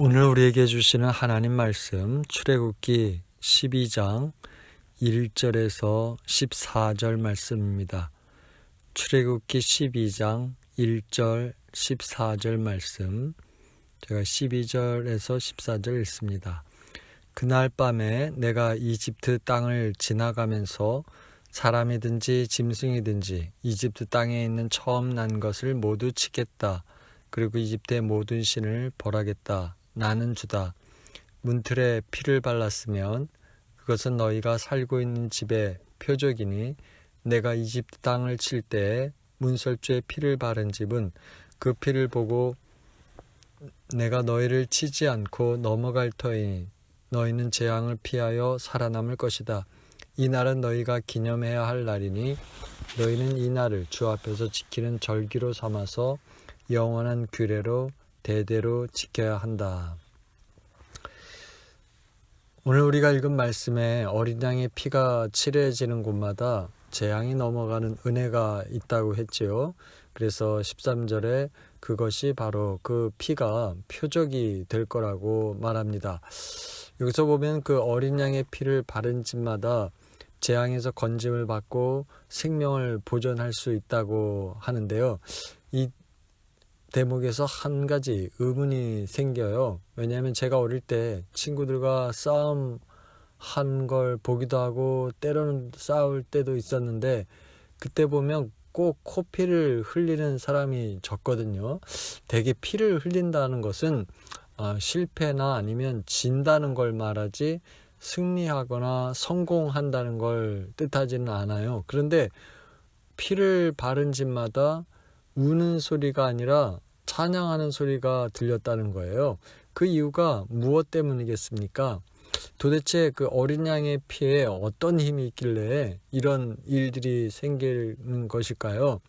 오늘 우리에게 주시는 하나님 말씀 출애굽기 12장 1절에서 14절 말씀입니다. 출애굽기 12장 1절 14절 말씀, 제가 12절에서 14절 읽습니다. 그날 밤에 내가 이집트 땅을 지나가면서 사람이든지 짐승이든지 이집트 땅에 있는 처음 난 것을 모두 치겠다. 그리고 이집트의 모든 신을 벌하겠다. 나는 주다. 문틀에 피를 발랐으면 그것은 너희가 살고 있는 집의 표적이니 내가 이집트 땅을 칠 때에 문설주에 피를 바른 집은 그 피를 보고 내가 너희를 치지 않고 넘어갈 터이니 너희는 재앙을 피하여 살아남을 것이다. 이 날은 너희가 기념해야 할 날이니 너희는 이 날을 주 앞에서 지키는 절기로 삼아서 영원한 규례로 대대로 지켜야 한다. 오늘 우리가 읽은 말씀에 어린 양의 피가 칠해지는 곳마다 재앙이 넘어가는 은혜가 있다고 했지요. 그래서 13절에 그것이 바로 그 피가 표적이 될 거라고 말합니다. 여기서 보면 그 어린 양의 피를 바른 집마다 재앙에서 건짐을 받고 생명을 보존할 수 있다고 하는데요. 이 대목에서 한 가지 의문이 생겨요. 왜냐하면 제가 어릴 때 친구들과 싸움 한 걸 보기도 하고 때로는 싸울 때도 있었는데 그때 보면 꼭 코피를 흘리는 사람이 적거든요. 대개 피를 흘린다는 것은 실패나 아니면 진다는 걸 말하지 승리하거나 성공한다는 걸 뜻하지는 않아요. 그런데 피를 바른 집마다 우는 소리가 아니라 찬양하는 소리가 들렸다는 거예요. 그 이유가 무엇 때문이겠습니까? 도대체 그 어린 양의 피에 어떤 힘이 있길래 이런 일들이 생기는 것일까요?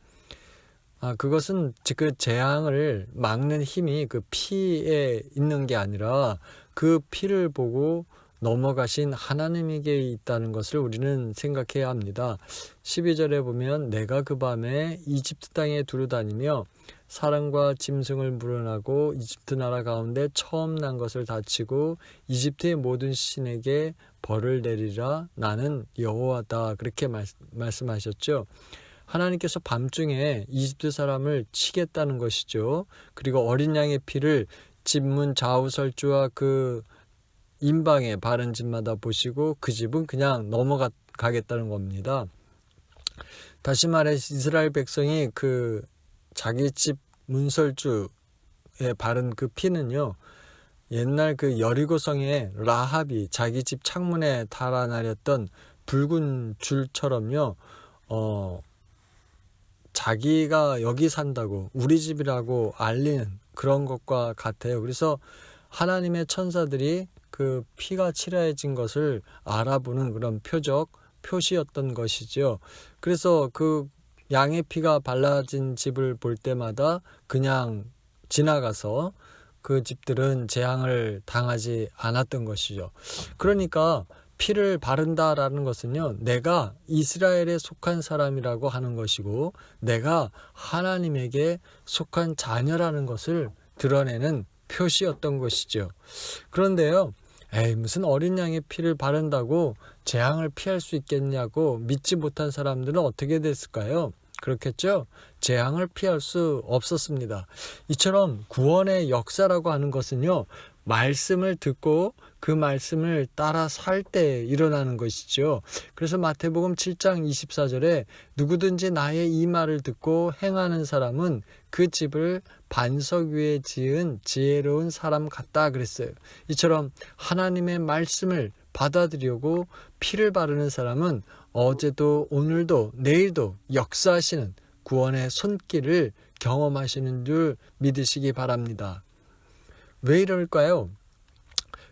그것은 그 재앙을 막는 힘이 그 피에 있는 게 아니라 그 피를 보고 넘어가신 하나님에게 있다는 것을 우리는 생각해야 합니다. 12절에 보면 내가 그 밤에 이집트 땅에 두루다니며 사람과 짐승을 물어나고 이집트 나라 가운데 처음 난 것을 다치고 이집트의 모든 신에게 벌을 내리라. 나는 여호와다. 그렇게 말씀하셨죠. 하나님께서 밤중에 이집트 사람을 치겠다는 것이죠. 그리고 어린 양의 피를 집문 좌우설주와 그 임방에 바른 집마다 보시고 그 집은 그냥 넘어가겠다는 겁니다. 다시 말해 이스라엘 백성이 그 자기 집 문설주에 바른 그 피는요, 옛날 그 여리고성의 라합이 자기 집 창문에 달아나렸던 붉은 줄처럼요, 자기가 여기 산다고 우리 집이라고 알리는 그런 것과 같아요. 그래서 하나님의 천사들이 그 피가 칠해진 것을 알아보는 그런 표시였던 것이죠. 그래서 그 양의 피가 발라진 집을 볼 때마다 그냥 지나가서 그 집들은 재앙을 당하지 않았던 것이죠. 그러니까 피를 바른다라는 것은요, 내가 이스라엘에 속한 사람이라고 하는 것이고 내가 하나님에게 속한 자녀라는 것을 드러내는 표시였던 것이죠. 그런데요, 무슨 어린 양의 피를 바른다고 재앙을 피할 수 있겠냐고 믿지 못한 사람들은 어떻게 됐을까요? 그렇겠죠? 재앙을 피할 수 없었습니다. 이처럼 구원의 역사라고 하는 것은요, 말씀을 듣고 그 말씀을 따라 살 때 일어나는 것이죠. 그래서 마태복음 7장 24절에 누구든지 나의 이 말을 듣고 행하는 사람은 그 집을 반석 위에 지은 지혜로운 사람 같다 그랬어요. 이처럼 하나님의 말씀을 받아들이고 피를 바르는 사람은 어제도 오늘도 내일도 역사하시는 구원의 손길을 경험하시는 줄 믿으시기 바랍니다. 왜 이럴까요?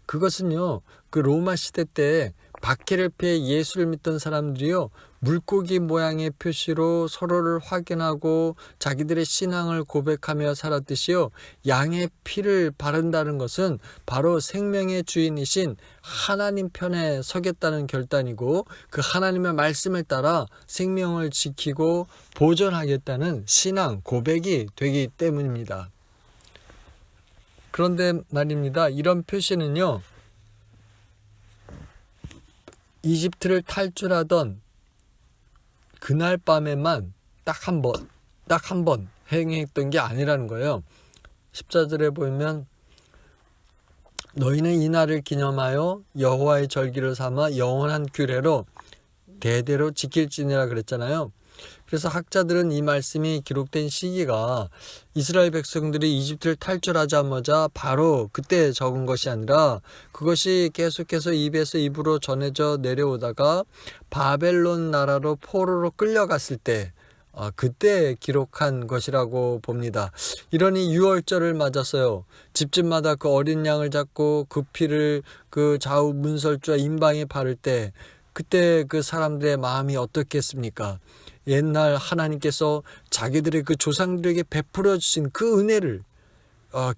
그것은요, 그 로마 시대 때 박해를 피해 예수를 믿던 사람들이요, 물고기 모양의 표시로 서로를 확인하고 자기들의 신앙을 고백하며 살았듯이요, 양의 피를 바른다는 것은 바로 생명의 주인이신 하나님 편에 서겠다는 결단이고 그 하나님의 말씀을 따라 생명을 지키고 보존하겠다는 신앙 고백이 되기 때문입니다. 그런데 말입니다. 이런 표시는요, 이집트를 탈출하던 그날 밤에만 딱 한 번 행했던 게 아니라는 거예요. 14절에 보면 너희는 이 날을 기념하여 여호와의 절기를 삼아 영원한 규례로 대대로 지킬지니라 그랬잖아요. 그래서 학자들은 이 말씀이 기록된 시기가 이스라엘 백성들이 이집트를 탈출하자마자 바로 그때 적은 것이 아니라 그것이 계속해서 입에서 입으로 전해져 내려오다가 바벨론 나라로 포로로 끌려갔을 때 그때 기록한 것이라고 봅니다. 이러니 유월절을 맞았어요. 집집마다 그 어린 양을 잡고 그 피를 그 좌우 문설주와 임방에 바를 때 그때 그 사람들의 마음이 어떻겠습니까? 옛날 하나님께서 자기들의 그 조상들에게 베풀어 주신 그 은혜를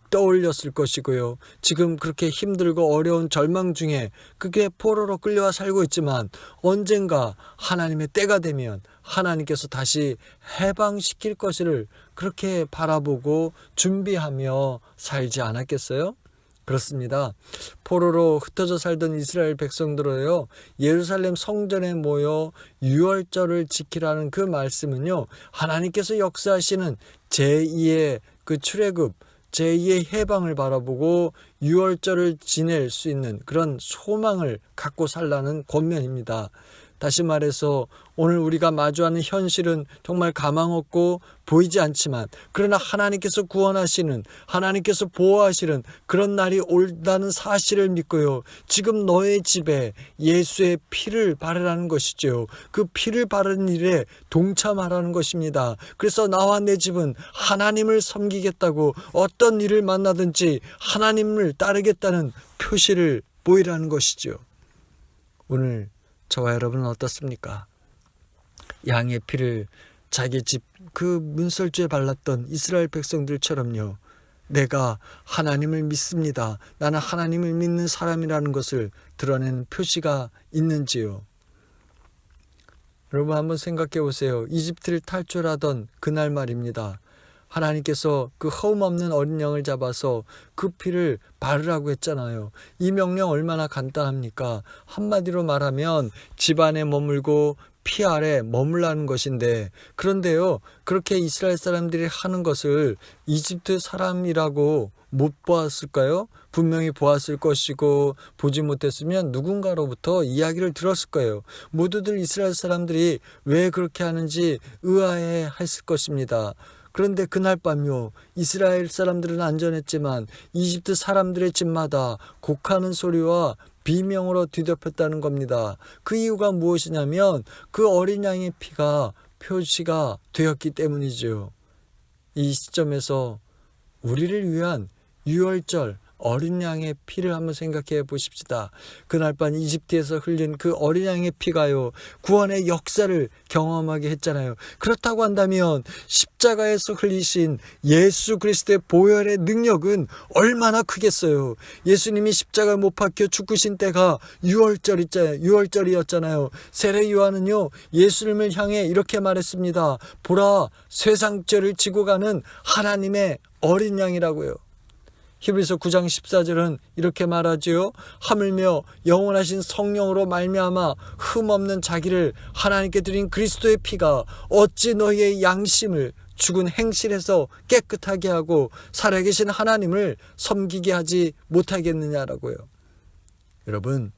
떠올렸을 것이고요. 지금 그렇게 힘들고 어려운 절망 중에 그게 포로로 끌려와 살고 있지만 언젠가 하나님의 때가 되면 하나님께서 다시 해방시킬 것을 그렇게 바라보고 준비하며 살지 않았겠어요? 그렇습니다. 포로로 흩어져 살던 이스라엘 백성들은요, 예루살렘 성전에 모여 유월절을 지키라는 그 말씀은요, 하나님께서 역사하시는 제2의 그 출애굽, 제2의 해방을 바라보고 유월절을 지낼 수 있는 그런 소망을 갖고 살라는 권면입니다. 다시 말해서 오늘 우리가 마주하는 현실은 정말 가망없고 보이지 않지만 그러나 하나님께서 구원하시는, 하나님께서 보호하시는 그런 날이 온다는 사실을 믿고요. 지금 너의 집에 예수의 피를 바르라는 것이죠. 그 피를 바르는 일에 동참하라는 것입니다. 그래서 나와 내 집은 하나님을 섬기겠다고 어떤 일을 만나든지 하나님을 따르겠다는 표시를 보이라는 것이죠. 오늘 저와 여러분은 어떻습니까? 양의 피를 자기 집 그 문설주에 발랐던 이스라엘 백성들처럼요. 내가 하나님을 믿습니다. 나는 하나님을 믿는 사람이라는 것을 드러내는 표시가 있는지요. 여러분 한번 생각해 보세요. 이집트를 탈출하던 그날 말입니다. 하나님께서 그 허움 없는 어린 양을 잡아서 그 피를 바르라고 했잖아요. 이 명령 얼마나 간단합니까? 한마디로 말하면 집안에 머물고 피 아래 머물라는 것인데, 그런데요, 그렇게 이스라엘 사람들이 하는 것을 이집트 사람이라고 못 보았을까요? 분명히 보았을 것이고 보지 못했으면 누군가로부터 이야기를 들었을 거예요. 모두들 이스라엘 사람들이 왜 그렇게 하는지 의아해 했을 것입니다. 그런데 그날 밤요, 이스라엘 사람들은 안전했지만 이집트 사람들의 집마다 곡하는 소리와 비명으로 뒤덮였다는 겁니다. 그 이유가 무엇이냐면 그 어린 양의 피가 표시가 되었기 때문이죠. 이 시점에서 우리를 위한 유월절 어린 양의 피를 한번 생각해 보십시다. 그날 밤 이집트에서 흘린 그 어린 양의 피가요, 구원의 역사를 경험하게 했잖아요. 그렇다고 한다면 십자가에서 흘리신 예수 그리스도의 보혈의 능력은 얼마나 크겠어요. 예수님이 십자가에 못 박혀 죽으신 때가 유월절이었잖아요. 세례 요한은요, 예수님을 향해 이렇게 말했습니다. 보라, 세상 죄를 지고 가는 하나님의 어린 양이라고요. 히브리서 9장 14절은 이렇게 말하지요. 하물며 영원하신 성령으로 말미암아 흠없는 자기를 하나님께 드린 그리스도의 피가 어찌 너희의 양심을 죽은 행실에서 깨끗하게 하고 살아계신 하나님을 섬기게 하지 못하겠느냐라고요. 여러분,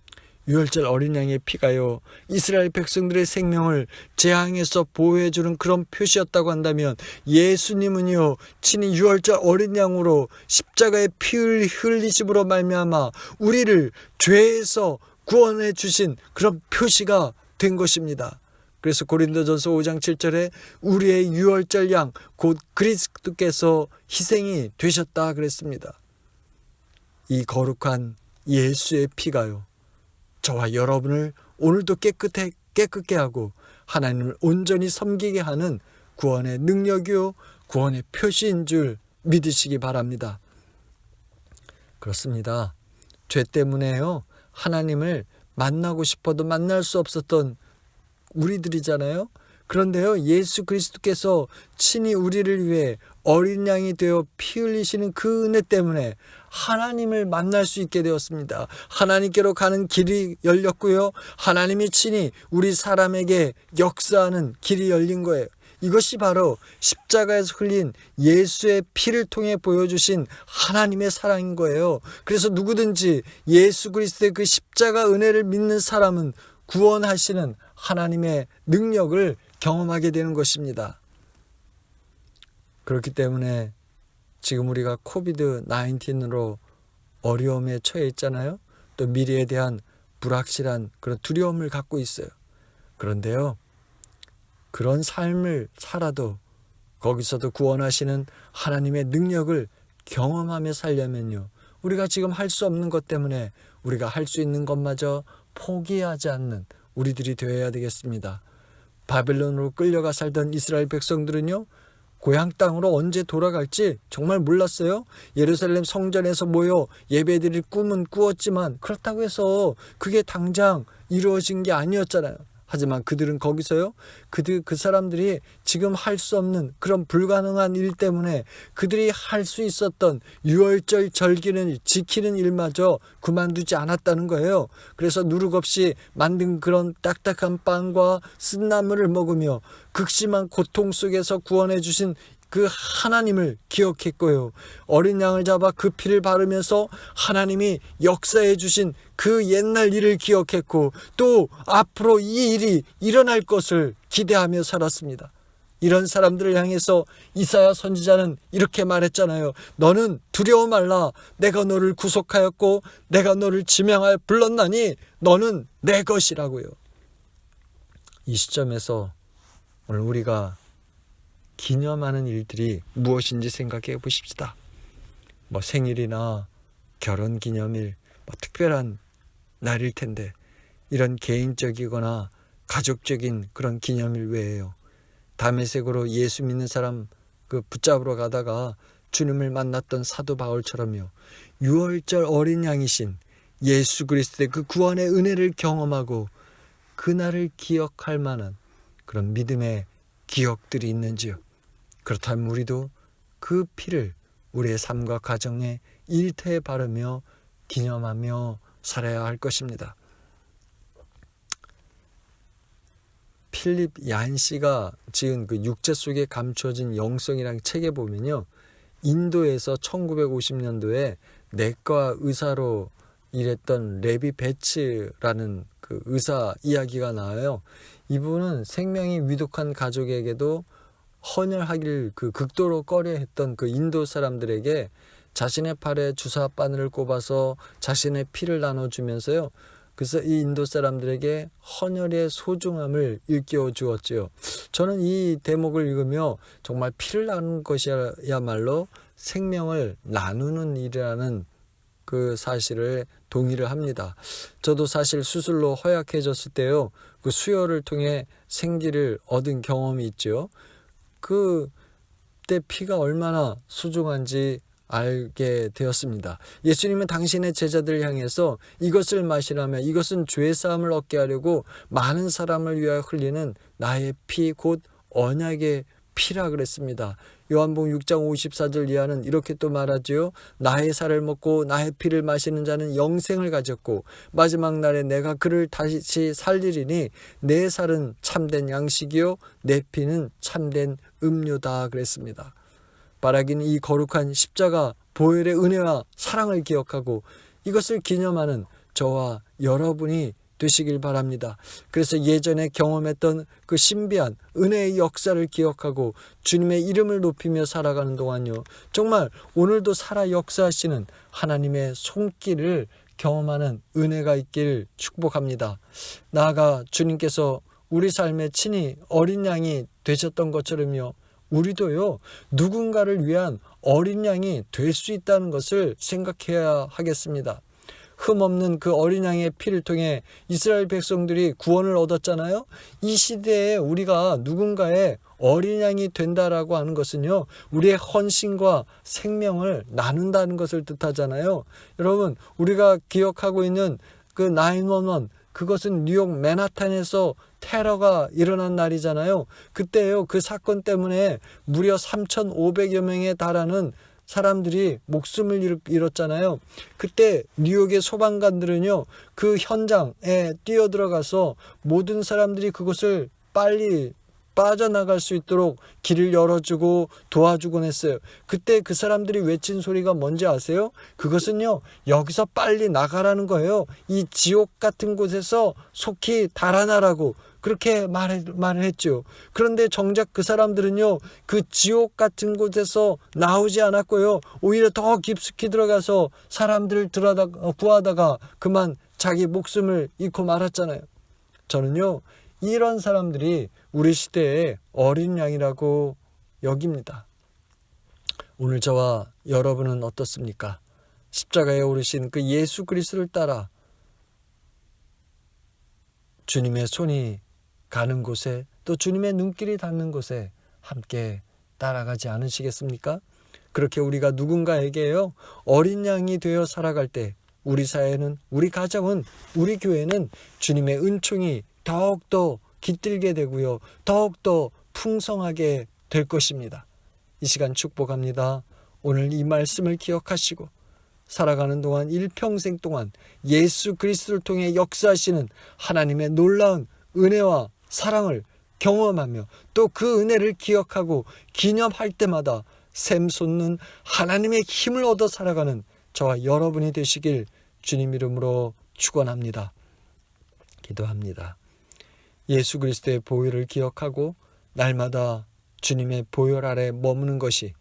유월절 어린 양의 피가요, 이스라엘 백성들의 생명을 재앙에서 보호해주는 그런 표시였다고 한다면 예수님은요, 친히 유월절 어린 양으로 십자가의 피를 흘리심으로 말미암아 우리를 죄에서 구원해 주신 그런 표시가 된 것입니다. 그래서 고린도전서 5장 7절에 우리의 유월절 양 곧 그리스도께서 희생이 되셨다 그랬습니다. 이 거룩한 예수의 피가요, 저와 여러분을 오늘도 깨끗게 하고 하나님을 온전히 섬기게 하는 구원의 능력이요, 구원의 표시인 줄 믿으시기 바랍니다. 그렇습니다. 죄 때문에요, 하나님을 만나고 싶어도 만날 수 없었던 우리들이잖아요. 그런데요, 예수 그리스도께서 친히 우리를 위해 어린 양이 되어 피 흘리시는 그 은혜 때문에 하나님을 만날 수 있게 되었습니다. 하나님께로 가는 길이 열렸고요. 하나님이 친히 우리 사람에게 역사하는 길이 열린 거예요. 이것이 바로 십자가에서 흘린 예수의 피를 통해 보여주신 하나님의 사랑인 거예요. 그래서 누구든지 예수 그리스도의 그 십자가 은혜를 믿는 사람은 구원하시는 하나님의 능력을 경험하게 되는 것입니다. 그렇기 때문에 지금 우리가 코비드 19으로 어려움에 처해 있잖아요. 또 미래에 대한 불확실한 그런 두려움을 갖고 있어요. 그런데요, 그런 삶을 살아도 거기서도 구원하시는 하나님의 능력을 경험하며 살려면요, 우리가 지금 할 수 없는 것 때문에 우리가 할 수 있는 것마저 포기하지 않는 우리들이 되어야 되겠습니다. 바벨론으로 끌려가 살던 이스라엘 백성들은요, 고향 땅으로 언제 돌아갈지 정말 몰랐어요. 예루살렘 성전에서 모여 예배드릴 꿈은 꾸었지만 그렇다고 해서 그게 당장 이루어진 게 아니었잖아요. 하지만 그들은 거기서요, 그 사람들이 지금 할 수 없는 그런 불가능한 일 때문에 그들이 할 수 있었던 유월절 절기를 지키는 일마저 그만두지 않았다는 거예요. 그래서 누룩 없이 만든 그런 딱딱한 빵과 쓴나물을 먹으며 극심한 고통 속에서 구원해 주신 그 하나님을 기억했고요. 어린 양을 잡아 그 피를 바르면서 하나님이 역사해 주신 그 옛날 일을 기억했고, 또 앞으로 이 일이 일어날 것을 기대하며 살았습니다. 이런 사람들을 향해서 이사야 선지자는 이렇게 말했잖아요. 너는 두려워 말라. 내가 너를 구속하였고 내가 너를 지명하여 불렀나니 너는 내 것이라고요. 이 시점에서 오늘 우리가 기념하는 일들이 무엇인지 생각해 보십시다. 생일이나 결혼 기념일, 특별한 날일 텐데 이런 개인적이거나 가족적인 그런 기념일 외에요, 다메섹으로 예수 믿는 사람 붙잡으러 가다가 주님을 만났던 사도 바울처럼요, 유월절 어린 양이신 예수 그리스도의 그 구원의 은혜를 경험하고 그날을 기억할 만한 그런 믿음의 기억들이 있는지요. 그렇다면 우리도 그 피를 우리의 삶과 가정에 일터에 바르며 기념하며 살아야 할 것입니다. 필립 얀시가 지은 그 육체 속에 감추어진 영성이라는 책에 보면요, 인도에서 1950년도에 내과 의사로 일했던 레비 베츠라는 그 의사 이야기가 나와요. 이분은 생명이 위독한 가족에게도 헌혈하기를 극도로 꺼려했던 그 인도 사람들에게 자신의 팔에 주사 바늘을 꼽아서 자신의 피를 나눠주면서요, 그래서 이 인도 사람들에게 헌혈의 소중함을 일깨워 주었지요. 저는 이 대목을 읽으며 정말 피를 나누는 것이야말로 생명을 나누는 일이라는 그 사실을 동의를 합니다. 저도 사실 수술로 허약해졌을 때요, 그 수혈을 통해 생기를 얻은 경험이 있죠. 그때 피가 얼마나 소중한지 알게 되었습니다. 예수님은 당신의 제자들을 향해서 이것을 마시라며 이것은 죄 사함을 얻게 하려고 많은 사람을 위하여 흘리는 나의 피 곧 언약의 피라 그랬습니다. 요한복음 6장 54절 이하는 이렇게 또 말하지요. 나의 살을 먹고 나의 피를 마시는 자는 영생을 가졌고 마지막 날에 내가 그를 다시 살리리니 내 살은 참된 양식이요 내 피는 참된 음료다 그랬습니다. 바라기는 이 거룩한 십자가 보혈의 은혜와 사랑을 기억하고 이것을 기념하는 저와 여러분이 되시길 바랍니다. 그래서 예전에 경험했던 그 신비한 은혜의 역사를 기억하고 주님의 이름을 높이며 살아가는 동안요, 정말 오늘도 살아 역사하시는 하나님의 손길을 경험하는 은혜가 있길 축복합니다. 나아가 주님께서 우리 삶에 친히 어린 양이 되셨던 것처럼요, 우리도요 누군가를 위한 어린 양이 될 수 있다는 것을 생각해야 하겠습니다. 흠없는 그 어린 양의 피를 통해 이스라엘 백성들이 구원을 얻었잖아요. 이 시대에 우리가 누군가의 어린 양이 된다라고 하는 것은요, 우리의 헌신과 생명을 나눈다는 것을 뜻하잖아요. 여러분, 우리가 기억하고 있는 그 911 그것은 뉴욕 맨하탄에서 테러가 일어난 날이잖아요. 그때요, 그 사건 때문에 무려 3,500여 명에 달하는 사람들이 목숨을 잃었잖아요. 그때 뉴욕의 소방관들은요, 그 현장에 뛰어들어가서 모든 사람들이 그것을 빨리 빠져나갈 수 있도록 길을 열어주고 도와주곤 했어요. 그때 그 사람들이 외친 소리가 뭔지 아세요? 그것은요, 여기서 빨리 나가라는 거예요. 이 지옥 같은 곳에서 속히 달아나라고 그렇게 말을 했죠. 그런데 정작 그 사람들은요, 그 지옥 같은 곳에서 나오지 않았고요, 오히려 더 깊숙이 들어가서 사람들을 구하다가 그만 자기 목숨을 잃고 말았잖아요. 저는요, 이런 사람들이 우리 시대의 어린 양이라고 여깁니다. 오늘 저와 여러분은 어떻습니까? 십자가에 오르신 그 예수 그리스도를 따라 주님의 손이 가는 곳에, 또 주님의 눈길이 닿는 곳에 함께 따라가지 않으시겠습니까? 그렇게 우리가 누군가에게요, 어린 양이 되어 살아갈 때 우리 사회는, 우리 가정은, 우리 교회는 주님의 은총이 더욱더 깃들게 되고요, 더욱더 풍성하게 될 것입니다. 이 시간 축복합니다. 오늘 이 말씀을 기억하시고 살아가는 동안, 일평생 동안 예수 그리스도를 통해 역사하시는 하나님의 놀라운 은혜와 사랑을 경험하며 또 그 은혜를 기억하고 기념할 때마다 샘솟는 하나님의 힘을 얻어 살아가는 저와 여러분이 되시길 주님 이름으로 축원합니다. 기도합니다. 예수 그리스도의 보혈을 기억하고 날마다 주님의 보혈 아래 머무는 것이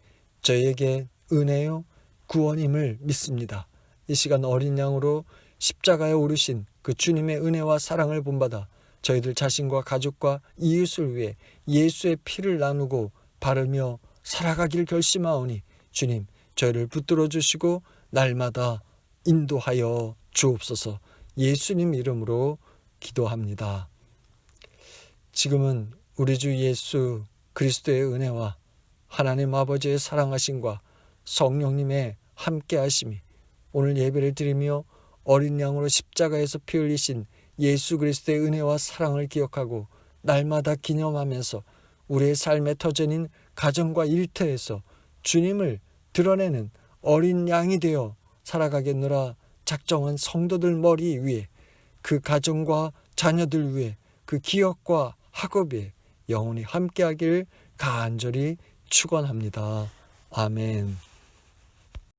저에게 은혜요 구원임을 믿습니다. 이 시간 어린 양으로 십자가에 오르신 그 주님의 은혜와 사랑을 본받아 저희들 자신과 가족과 이웃을 위해 예수의 피를 나누고 바르며 살아가길 결심하오니 주님, 저희를 붙들어 주시고 날마다 인도하여 주옵소서. 예수님 이름으로 기도합니다. 지금은 우리 주 예수 그리스도의 은혜와 하나님 아버지의 사랑하심과 성령님의 함께하심이 오늘 예배를 드리며 어린 양으로 십자가에서 피 흘리신 예수 그리스도의 은혜와 사랑을 기억하고 날마다 기념하면서 우리의 삶의 터전인 가정과 일터에서 주님을 드러내는 어린 양이 되어 살아가겠노라 작정한 성도들 머리 위에, 그 가정과 자녀들 위에, 그 기업과 학업에 영원히 함께하길 간절히 축원합니다. 아멘.